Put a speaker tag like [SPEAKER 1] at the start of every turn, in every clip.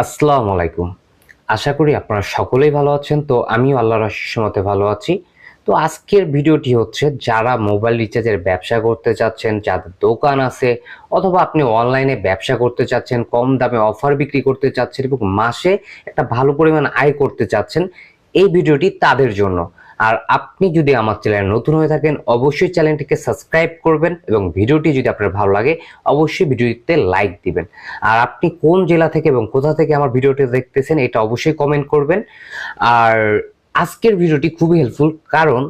[SPEAKER 1] আসসালামু আলাইকুম। আশা করি আপনারা সকলেই ভালো আছেন। তো আমিও আল্লাহর আশিস মতে ভালো আছি। তো আজকের ভিডিওটি হচ্ছে যারা মোবাইল রিচার্জের ব্যবসা করতে চাচ্ছেন, যাদের দোকান আছে অথবা আপনি অনলাইনে ব্যবসা করতে চাচ্ছেন, কম দামে অফার বিক্রি করতে চাচ্ছেন এবং মাসে একটা ভালো পরিমাণ আয় করতে চাচ্ছেন, এই ভিডিওটি তাদের জন্য। আর আপনি যদি আমার চ্যানেলে নতুন হয়ে থাকেন অবশ্যই চ্যানেলটিকে সাবস্ক্রাইব করবেন এবং ভিডিওটি যদি আপনার ভালো লাগে অবশ্যই ভিডিওটিতে লাইক দিবেন। আর আপনি কোন জেলা থেকে এবং কোথা থেকে আমার ভিডিওটি দেখতেছেন এটা অবশ্যই কমেন্ট করবেন। আর আজকের ভিডিওটি খুবই হেল্পফুল, কারণ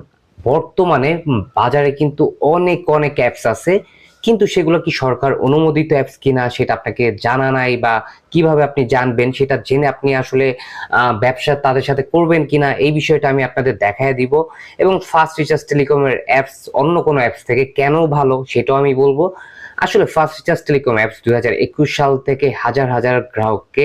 [SPEAKER 1] বর্তমানে বাজারে কিন্তু অনেক অনেক অ্যাপস আছে, কিন্তু সেগুলো কি সরকার অনুমোদিত অ্যাপস কিনা সেটা আপনাকে জানা নাই, বা কিভাবে আপনি জানবেন সেটা জেনে আপনি আসলে ব্যবসা তাদের সাথে করবেন কিনা এই বিষয়টা আমি আপনাদের দেখায় দিব। এবং ফার্স্ট রিচার্জ টেলিকমের অ্যাপস অন্য কোনো অ্যাপস থেকে কেন ভালো সেটাও আমি বলবো। আসলে ফার্স্ট রিচার্জ টেলিকম অ্যাপস 2021 সাল থেকে হাজার হাজার গ্রাহককে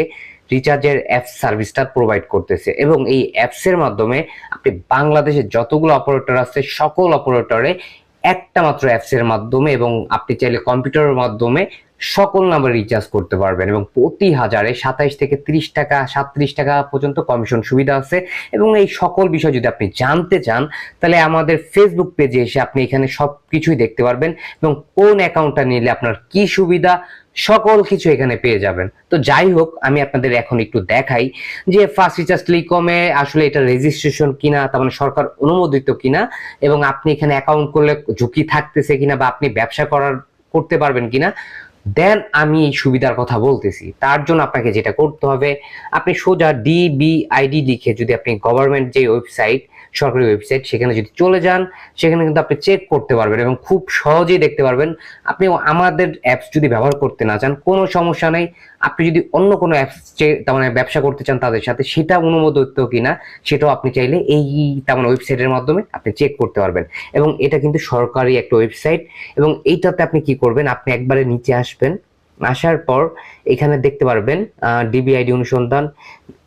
[SPEAKER 1] রিচার্জের অ্যাপস সার্ভিসটা প্রোভাইড করতেছে, এবং এই অ্যাপসের মাধ্যমে আপনি বাংলাদেশের যতগুলো অপারেটর আছে সকল অপারেটরে একটা মাত্র অ্যাপসের মাধ্যমে এবং আপনি চাইলে কম্পিউটারের মাধ্যমে সকল নাম্বার রিচার্জ করতে পারবেন, এবং প্রতি হাজারে 27 থেকে 30 টাকা 37 টাকা পর্যন্ত কমিশন সুবিধা আছে। এবং এই সকল বিষয় যদি আপনি জানতে চান তাহলে আমাদের ফেসবুক পেজে এসে আপনি এখানে সবকিছুই দেখতে পারবেন, এবং কোন অ্যাকাউন্টটা নিলে আপনার কি সুবিধা সকল কিছু এখানে পেয়ে যাবেন। তো যাই হোক, আমি আপনাদের এখন একটু দেখাই যে ফার্স্ট রিচার্জ টেলিকমে আসলে এটা রেজিস্ট্রেশন কিনা, তার মানে সরকার অনুমোদিত কিনা, এবং আপনি এখানে অ্যাকাউন্ট করলে ঝুঁকি থাকতেছে কিনা, বা আপনি ব্যবসা করতে পারবেন কিনা। দেন আমি এই সুবিধার কথা বলতেছি। তার জন্য আপনাকে যেটা করতে হবে, আপনি সোজা ডিবিআইডি লিখে যদি আপনি গভর্নমেন্ট যে ওয়েবসাইট, সরকারি ওয়েবসাইট, সেখানে যদি চলে যান, সেখানে কিন্তু আপনি চেক করতে পারবেন এবং খুব সহজেই দেখতে পারবেন। আপনি আমাদের অ্যাপস যদি ব্যবহার করতে না চান কোনো সমস্যা নেই, আপনি যদি অন্য কোনো অ্যাপস তার মানে ব্যবসা করতে চান তাদের সাথে, সেটা অনুমোদিত কিনা সেটাও আপনি চাইলে এই তার মানে ওয়েবসাইটের মাধ্যমে আপনি চেক করতে পারবেন। এবং এটা কিন্তু সরকারি একটা ওয়েবসাইট। এবং এইটাতে আপনি কি করবেন, আপনি একবারে নিচে আসবেন, আসার পর এখানে দেখতে পারবেন ডিবিআইডি অনুসন্ধান,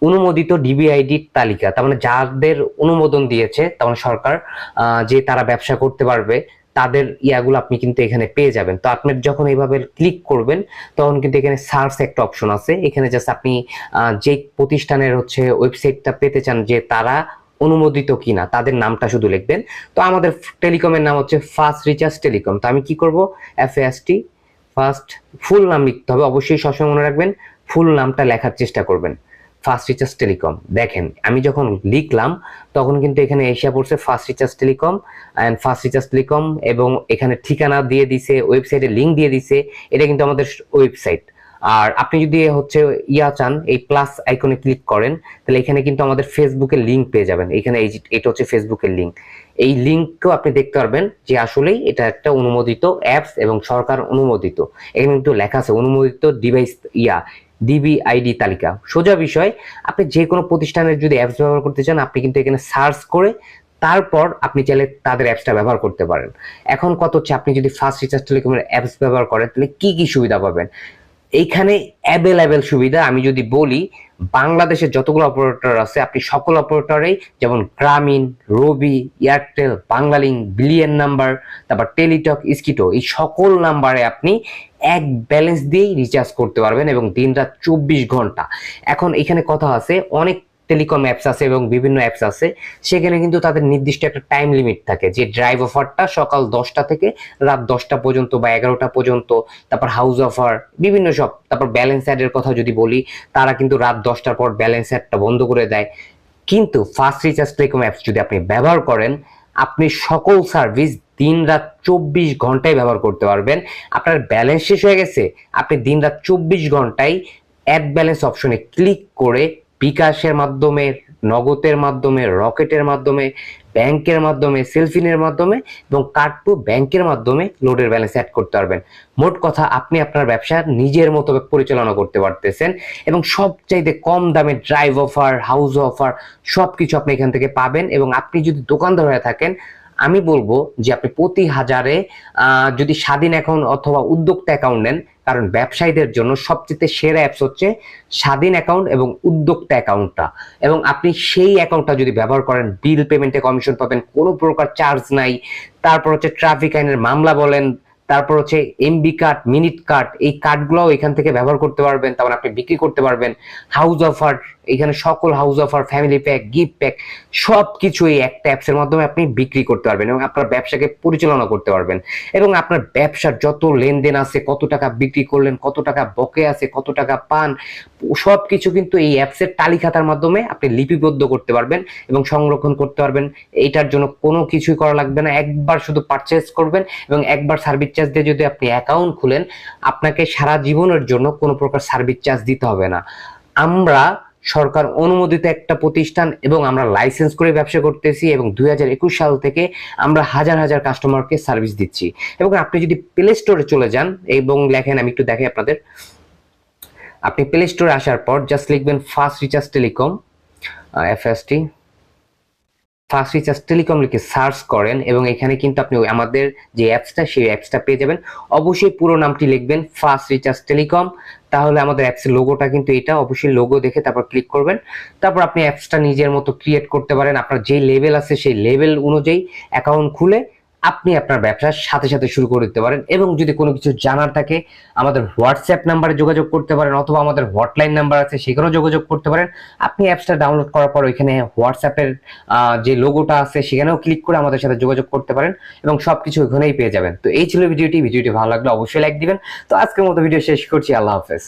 [SPEAKER 1] অনুমোদিত ডিবিআইডির তালিকা, তার মানে যাদের অনুমোদন দিয়েছে তার মানে সরকার, যে তারা ব্যবসা করতে পারবে তাদের ইয়াগুলো আপনি কিন্তু এখানে পেয়ে যাবেন। তো আপনি যখন এইভাবে ক্লিক করবেন তখন কিন্তু এখানে সার্চ একটা অপশন আছে, এখানে জাস্ট আপনি যে প্রতিষ্ঠানের হচ্ছে ওয়েবসাইটটা পেতে চান যে তারা অনুমোদিত কিনা তাদের নামটা শুধু লিখবেন। তো আমাদের টেলিকমের নাম হচ্ছে ফার্স্ট রিচার্জ টেলিকম। তো আমি কি করব, FAST ফার্স্ট, ফুল নাম লিখতে হবে অবশ্যই, সবসময় মনে রাখবেন ফুল নামটা লেখার চেষ্টা করবেন। ফার্স্ট রিচার্জ টেলিকম, দেখেন আমি যখন লিখলাম তখন কিন্তু এখানে এসে পড়ছে first recharge telecom and first recharge telecom, এবং এখানে ঠিকানা দিয়ে দিছে, ওয়েবসাইটের লিঙ্ক দিয়ে দিছে। এটা কিন্তু আমাদের ওয়েবসাইট। আর আপনি যদি হচ্ছে চান, এই প্লাস আইকনে ক্লিক করেন, তাহলে এখানে কিন্তু আমাদের ফেসবুকের লিঙ্ক পেয়ে যাবেন। এখানে এটা হচ্ছে ফেসবুকের লিঙ্ক। এই লিঙ্কও আপনি দেখতে পারবেন যে আসলেই এটা একটা অনুমোদিত অ্যাপস এবং সরকার অনুমোদিত। এখানে কিন্তু লেখা আছে অনুমোদিত ডিভাইস ডিবিআইডি তালিকা। সোজা বিষয়, আপনি যে কোনো প্রতিষ্ঠানের যদি অ্যাপস ব্যবহার করতে চান আপনি কিন্তু এখানে সার্চ করে তারপর আপনি চাইলে তাদের অ্যাপসটা ব্যবহার করতে পারেন। এখন কত হচ্ছে, আপনি যদি ফার্স্ট রিচার্জ টেলিকমের অ্যাপস ব্যবহার করেন তাহলে কি কি সুবিধা পাবেন। এইখানে অ্যাভেলেবেল সুবিধা আমি যদি বলি, বাংলাদেশের যতগুলো অপারেটর আছে আপনি সকল অপারেটরেই, যেমন গ্রামীণ, রবি, এয়ারটেল, বাংলালিংক, বিলিয়ন নাম্বার, তারপর টেলিটক, স্কিটো, এই সকল নাম্বারে আপনি এক ব্যালেন্স দিয়েই রিচার্জ করতে পারবেন এবং দিন রাত 24 ঘন্টা। এখন এখানে কথা আছে, অনেক টেলিকম অ্যাপস আছে এবং বিভিন্ন অ্যাপস আছে, সেখানে কিন্তু তাদের নির্দিষ্ট একটা টাইম লিমিট থাকে, যে ড্রাইভ অফারটা সকাল 10টা থেকে রাত 10টা পর্যন্ত বা 11টা পর্যন্ত, তারপর হাউস অফার বিভিন্ন সব, তারপর ব্যালেন্স অ্যাডের কথা যদি বলি, তারা কিন্তু রাত 10টার পর ব্যালেন্স অ্যাডটা বন্ধ করে দেয়। কিন্তু ফার্স্ট রিচার্জ টেলিকম অ্যাপস যদি আপনি ব্যবহার করেন, আপনি সকল সার্ভিস দিন রাত 24 ঘন্টায় ব্যবহার করতে পারবেন। আপনার ব্যালেন্স শেষ হয়ে গেছে, আপনি দিন রাত 24 ঘন্টায় অ্যাড ব্যালেন্স অপশনে ক্লিক করে বিকাশের মাধ্যমে, নগদের মাধ্যমে, রকেটের মাধ্যমে, ব্যাংকের মাধ্যমে, সেলফিনের মাধ্যমে এবং কার্ড টু ব্যাংকের মাধ্যমে লোডের ব্যালেন্স অ্যাড করতে পারবেন। মোট কথা, আপনি আপনার ব্যবসা নিজের মতো পরিচালনা করতে পারতেছেন এবং সবচাইতে কম দামে ড্রাইভ অফার, হাউস অফার সবকিছু আপনি এখান থেকে পাবেন। এবং আপনি যদি দোকানদার হয়ে থাকেন, আমি বলবো যে আপনি প্রতি হাজারে যদি স্বাধীন অ্যাকাউন্ট অথবা উদ্যোক্তা অ্যাকাউন্ট নেন, কারণ ব্যবসায়ীদের জন্য সবচেয়ে সেরা অ্যাপস হচ্ছে স্বাধীন অ্যাকাউন্ট এবং উদ্যোক্তা অ্যাকাউন্টটা। এবং আপনি সেই অ্যাকাউন্টটা যদি ব্যবহার করেন, বিল পেমেন্টে কমিশন পাবেন, কোনো প্রকার চার্জ নাই। তারপর হচ্ছে ট্রাফিক আইনের মামলা বলেন, তারপর হচ্ছে এমবি কার্ড, মিনিট কার্ড, এই কার্ডগুলোও এখান থেকে ব্যবহার করতে পারবেন, তারপর আপনি বিক্রি করতে পারবেন। হাউস অফার, এখানে সকল house offer, family pack, gift pack সবকিছু এই একটা অ্যাপসের মাধ্যমে আপনি বিক্রি করতে পারবেন এবং আপনার ব্যবসাকে পরিচালনা করতে পারবেন। এবং আপনার ব্যবসার যত লেনদেন আছে, কত টাকা বিক্রি করলেন, কত টাকা বকে আছে, কত টাকা পান, সবকিছু কিন্তু এই অ্যাপসের তালিকাটার মাধ্যমে আপনি লিপিবদ্ধ করতে পারবেন এবং সংরক্ষণ করতে পারবেন। এইটার জন্য কোনো কিছুই করা লাগবে না, একবার শুধু পারচেজ করবেন এবং একবার সার্ভিস চার্জ দিয়ে যদি আপনি অ্যাকাউন্ট খুলেন, আপনাকে সারা জীবনের জন্য কোনো প্রকার সার্ভিস চার্জ দিতে হবে না। আমরা সরকার অনুমোদিত একটা প্রতিষ্ঠান এবং আমরা লাইসেন্স করে ব্যবসা করতেছি এবং 2021 সাল থেকে আমরা হাজার হাজার কাস্টমারকে সার্ভিস দিচ্ছি। এবং আপনি যদি প্লে স্টোরে চলে যান এবং লেখেন, আমি একটু দেখাই আপনাদের, আপনি প্লে স্টোরে আসার পর জাস্ট লিখবেন fast recharge telecom, FST, fast recharge telecom লিখে সার্চ করেন এবং এখানে কিন্তু আপনি আমাদের যে অ্যাপসটা, সেই অ্যাপসটা পেয়ে যাবেন। অবশ্যই পুরো নামটি লিখবেন ফাস্ট রিচার্জ টেলিকম, তাহলে আমাদের অ্যাপসের লোগোটা কিন্তু এটা, অবশ্যই লোগো দেখে তারপর ক্লিক করবেন। তারপর আপনি অ্যাপসটা নিজের মতো ক্রিয়েট করতে পারেন, আপনার যে লেভেল আছে সেই লেভেল অনুযায়ী অ্যাকাউন্ট খুলে আপনি আপনার ব্যবসার সাথে সাথে শুরু করে দিতে পারেন। এবং যদি কোনো কিছু জানার থাকে আমাদের হোয়াটসঅ্যাপ নাম্বারে যোগাযোগ করতে পারেন, অথবা আমাদের হটলাইন নাম্বার আছে সেখানেও যোগাযোগ করতে পারেন। আপনি অ্যাপসটা ডাউনলোড করার পর ওইখানে হোয়াটসঅ্যাপের যে লোগোটা আছে সেখানেও ক্লিক করে আমাদের সাথে যোগাযোগ করতে পারেন এবং সবকিছু ওইখানেই পেয়ে যাবেন। তো এই ছিল ভিডিওটি ভালো লাগলে অবশ্যই লাইক দিবেন। তো আজকের মতো ভিডিও শেষ করছি, আল্লাহ হাফেজ।